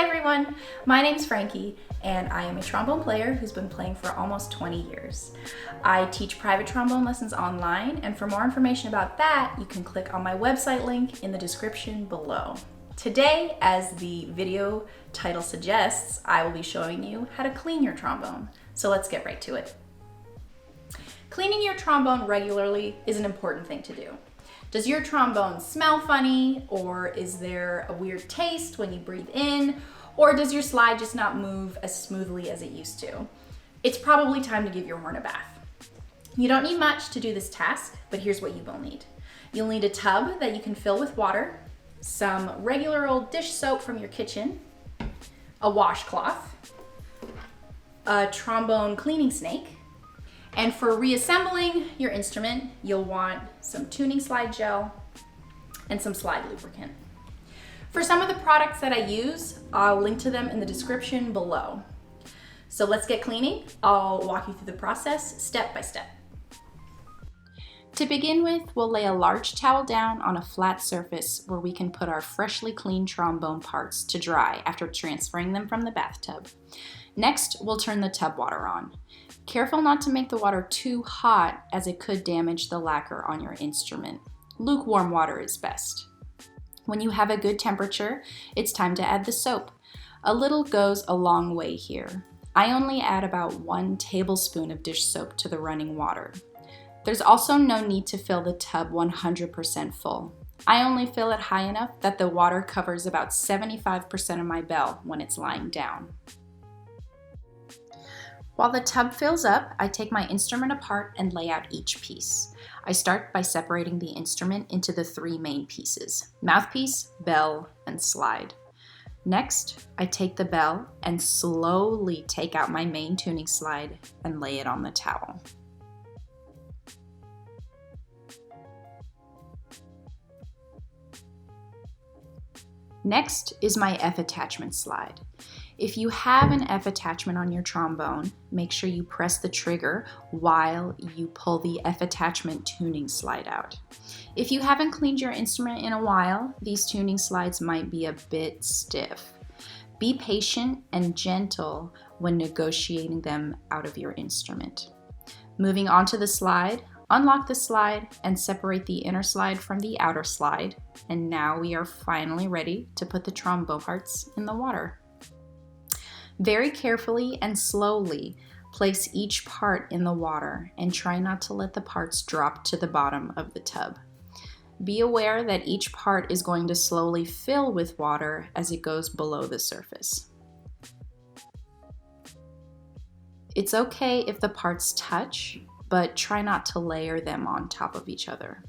Hi everyone, my name's Frankie and I am a trombone player who's been playing for almost 20 years. I teach private trombone lessons online, and for more information about that, you can click on my website link in the description below. Today, as the video title suggests, I will be showing you how to clean your trombone. So let's get right to it. Cleaning your trombone regularly is an important thing to do. Does your trombone smell funny, or is there a weird taste when you breathe in, or does your slide just not move as smoothly as it used to? It's probably time to give your horn a bath. You don't need much to do this task, but here's what you will need. You'll need a tub that you can fill with water, some regular old dish soap from your kitchen, a washcloth, a trombone cleaning snake, and for reassembling your instrument, you'll want some tuning slide gel and some slide lubricant. For some of the products that I use, I'll link to them in the description below. So let's get cleaning. I'll walk you through the process step by step. To begin with, we'll lay a large towel down on a flat surface where we can put our freshly cleaned trombone parts to dry after transferring them from the bathtub. Next, we'll turn the tub water on. Careful not to make the water too hot, as it could damage the lacquer on your instrument. Lukewarm water is best. When you have a good temperature, it's time to add the soap. A little goes a long way here. I only add about 1 tablespoon of dish soap to the running water. There's also no need to fill the tub 100% full. I only fill it high enough that the water covers about 75% of my bell when it's lying down. While the tub fills up, I take my instrument apart and lay out each piece. I start by separating the instrument into the 3 main pieces: mouthpiece, bell, and slide. Next, I take the bell and slowly take out my main tuning slide and lay it on the towel. Next is my F attachment slide. If you have an F attachment on your trombone, make sure you press the trigger while you pull the F attachment tuning slide out. If you haven't cleaned your instrument in a while, these tuning slides might be a bit stiff. Be patient and gentle when negotiating them out of your instrument. Moving on to the slide, unlock the slide and separate the inner slide from the outer slide. And now we are finally ready to put the trombone parts in the water. Very carefully and slowly place each part in the water and try not to let the parts drop to the bottom of the tub. Be aware that each part is going to slowly fill with water as it goes below the surface. It's okay if the parts touch, but try not to layer them on top of each other.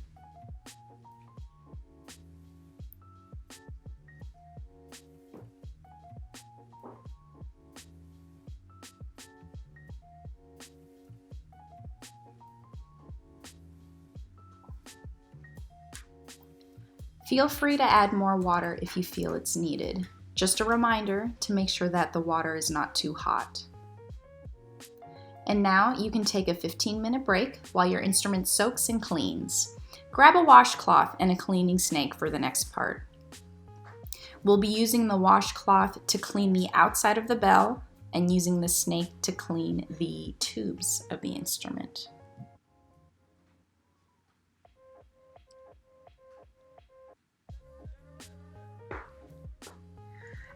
Feel free to add more water if you feel it's needed. Just a reminder to make sure that the water is not too hot. And now you can take a 15-minute break while your instrument soaks and cleans. Grab a washcloth and a cleaning snake for the next part. We'll be using the washcloth to clean the outside of the bell and using the snake to clean the tubes of the instrument.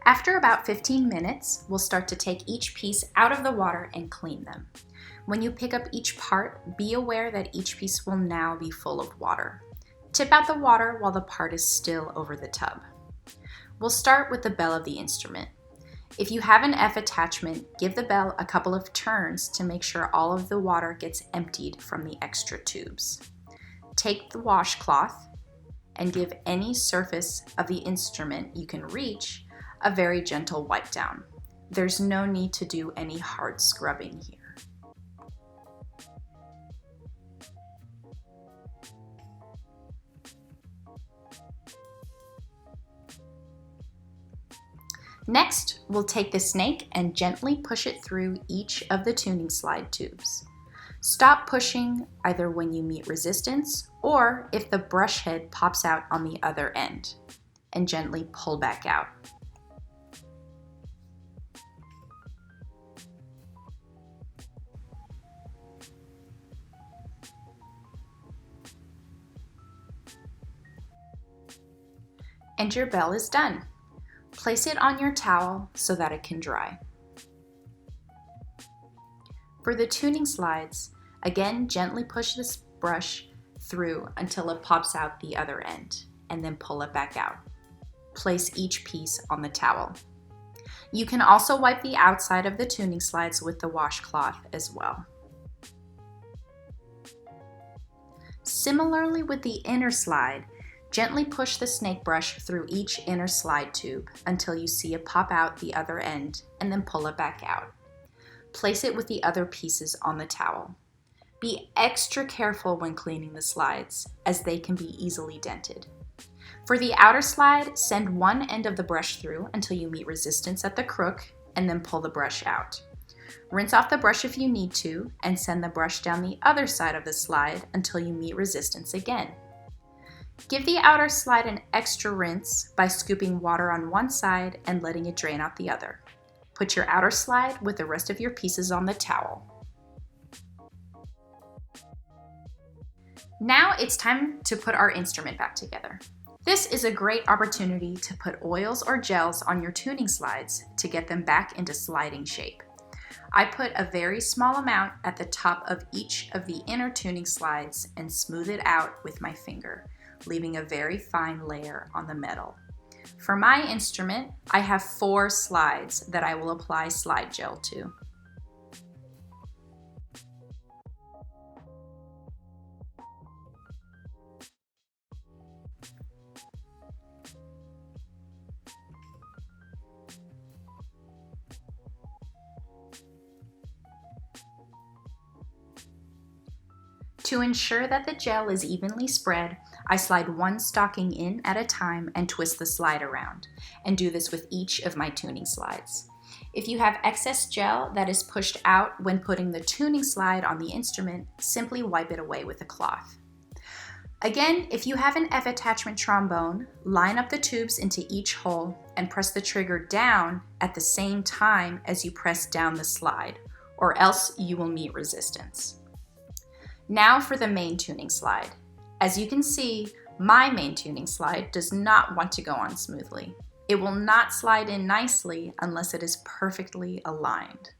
After about 15 minutes, we'll start to take each piece out of the water and clean them. When you pick up each part, be aware that each piece will now be full of water. Tip out the water while the part is still over the tub. We'll start with the bell of the instrument. If you have an F attachment, give the bell a couple of turns to make sure all of the water gets emptied from the extra tubes. Take the washcloth and give any surface of the instrument you can reach a very gentle wipe down. There's no need to do any hard scrubbing here. Next, we'll take the snake and gently push it through each of the tuning slide tubes. Stop pushing either when you meet resistance or if the brush head pops out on the other end, and gently pull back out. And your bell is done. Place it on your towel so that it can dry. For the tuning slides, again, gently push this brush through until it pops out the other end, and then pull it back out. Place each piece on the towel. You can also wipe the outside of the tuning slides with the washcloth as well. Similarly with the inner slide, gently push the snake brush through each inner slide tube until you see it pop out the other end, and then pull it back out. Place it with the other pieces on the towel. Be extra careful when cleaning the slides, as they can be easily dented. For the outer slide, send one end of the brush through until you meet resistance at the crook, and then pull the brush out. Rinse off the brush if you need to, and send the brush down the other side of the slide until you meet resistance again. Give the outer slide an extra rinse by scooping water on one side and letting it drain out the other. Put your outer slide with the rest of your pieces on the towel. Now it's time to put our instrument back together. This is a great opportunity to put oils or gels on your tuning slides to get them back into sliding shape. I put a very small amount at the top of each of the inner tuning slides and smooth it out with my finger, leaving a very fine layer on the metal. For my instrument, I have 4 slides that I will apply slide gel to. To ensure that the gel is evenly spread, I slide one stocking in at a time and twist the slide around, and do this with each of my tuning slides. If you have excess gel that is pushed out when putting the tuning slide on the instrument, simply wipe it away with a cloth. Again, if you have an F-attachment trombone, line up the tubes into each hole and press the trigger down at the same time as you press down the slide, or else you will meet resistance. Now for the main tuning slide. As you can see, my main tuning slide does not want to go on smoothly. It will not slide in nicely unless it is perfectly aligned.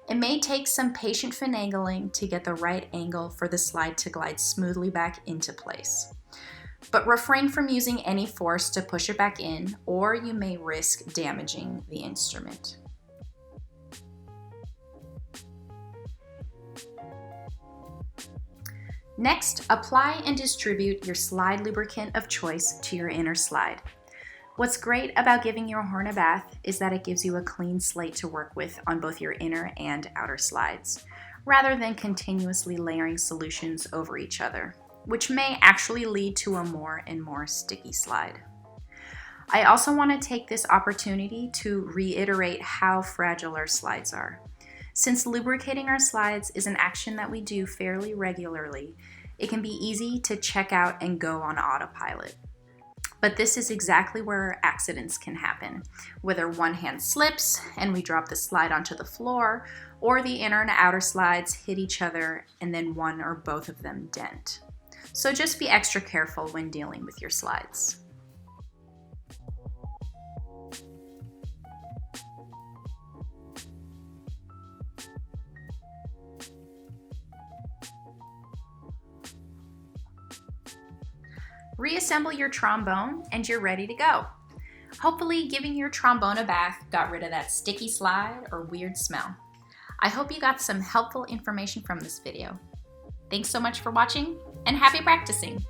It may take some patient finagling to get the right angle for the slide to glide smoothly back into place. But refrain from using any force to push it back in, or you may risk damaging the instrument. Next, apply and distribute your slide lubricant of choice to your inner slide. What's great about giving your horn a bath is that it gives you a clean slate to work with on both your inner and outer slides, rather than continuously layering solutions over each other, which may actually lead to a more and more sticky slide. I also want to take this opportunity to reiterate how fragile our slides are. Since lubricating our slides is an action that we do fairly regularly, it can be easy to check out and go on autopilot. But this is exactly where accidents can happen, whether one hand slips and we drop the slide onto the floor, or the inner and outer slides hit each other and then one or both of them dent. So just be extra careful when dealing with your slides. Reassemble your trombone and you're ready to go. Hopefully giving your trombone a bath got rid of that sticky slide or weird smell. I hope you got some helpful information from this video. Thanks so much for watching and happy practicing!